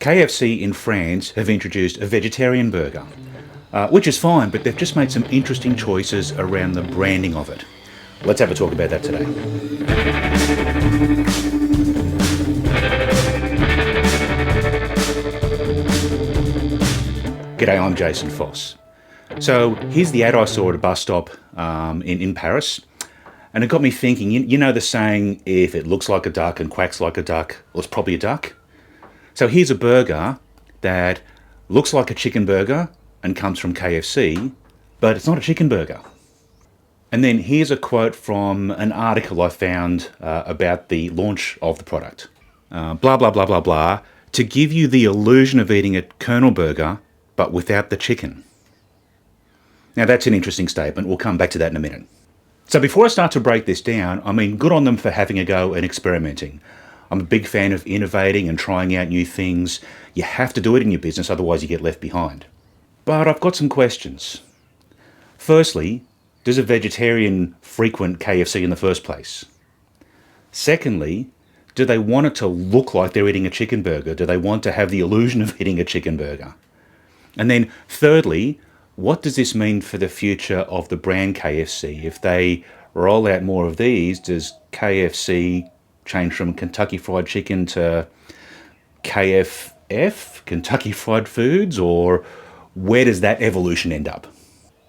KFC in France have introduced a vegetarian burger, which is fine, but they've just made some interesting choices around the branding of it. Let's have a talk about that today. G'day, I'm Jason Foss. So here's the ad I saw at a bus stop in Paris, and it got me thinking, you know the saying, if it looks like a duck and quacks like a duck, well, it's probably a duck. So here's a burger that looks like a chicken burger and comes from KFC, but it's not a chicken burger. And then here's a quote from an article I found about the launch of the product. Blah, blah, blah, blah, blah, to give you the illusion of eating a Colonel burger, but without the chicken. Now that's an interesting statement. We'll come back to that in a minute. So before I start to break this down, I mean, good on them for having a go and experimenting. I'm a big fan of innovating and trying out new things. You have to do it in your business, otherwise you get left behind. But I've got some questions. Firstly, does a vegetarian frequent KFC in the first place? Secondly, do they want it to look like they're eating a chicken burger? Do they want to have the illusion of eating a chicken burger? And then thirdly, what does this mean for the future of the brand KFC? If they roll out more of these, does KFC change from Kentucky Fried Chicken to KFF, Kentucky Fried Foods, or where does that evolution end up?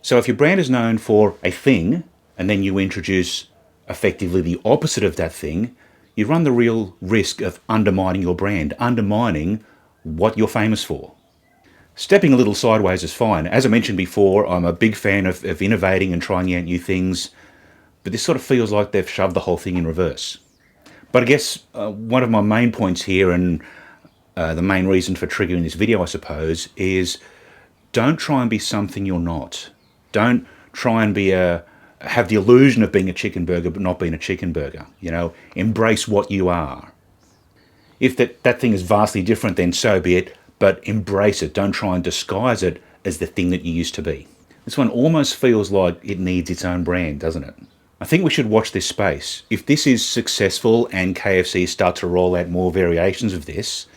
So if your brand is known for a thing, and then you introduce effectively the opposite of that thing, you run the real risk of undermining your brand, undermining what you're famous for. Stepping a little sideways is fine. As I mentioned before, I'm a big fan of innovating and trying out new things, but this sort of feels like they've shoved the whole thing in reverse. But I guess one of my main points here, and the main reason for triggering this video, I suppose, is don't try and be something you're not. Don't try and have the illusion of being a chicken burger but not being a chicken burger. You know, embrace what you are. If that thing is vastly different, then so be it. But embrace it. Don't try and disguise it as the thing that you used to be. This one almost feels like it needs its own brand, doesn't it? I think we should watch this space. If this is successful and KFC start to roll out more variations of this,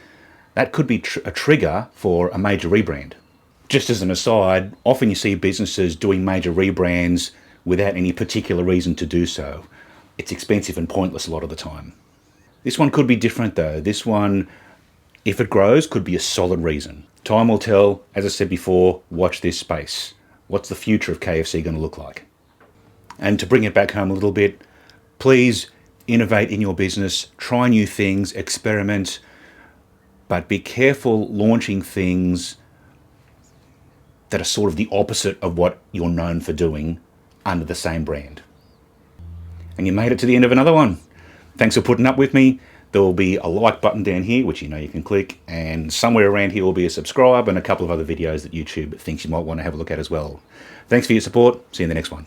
that could be a trigger for a major rebrand. Just as an aside, often you see businesses doing major rebrands without any particular reason to do so. It's expensive and pointless a lot of the time. This one could be different though. This one, if it grows, could be a solid reason. Time will tell. As I said before, watch this space. What's the future of KFC going to look like? And to bring it back home a little bit, please innovate in your business, try new things, experiment, but be careful launching things that are sort of the opposite of what you're known for doing under the same brand. And you made it to the end of another one. Thanks for putting up with me. There will be a like button down here, which you know you can click, and somewhere around here will be a subscribe and a couple of other videos that YouTube thinks you might want to have a look at as well. Thanks for your support. See you in the next one.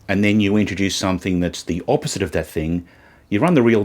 And then you introduce something that's the opposite of that thing, you run the real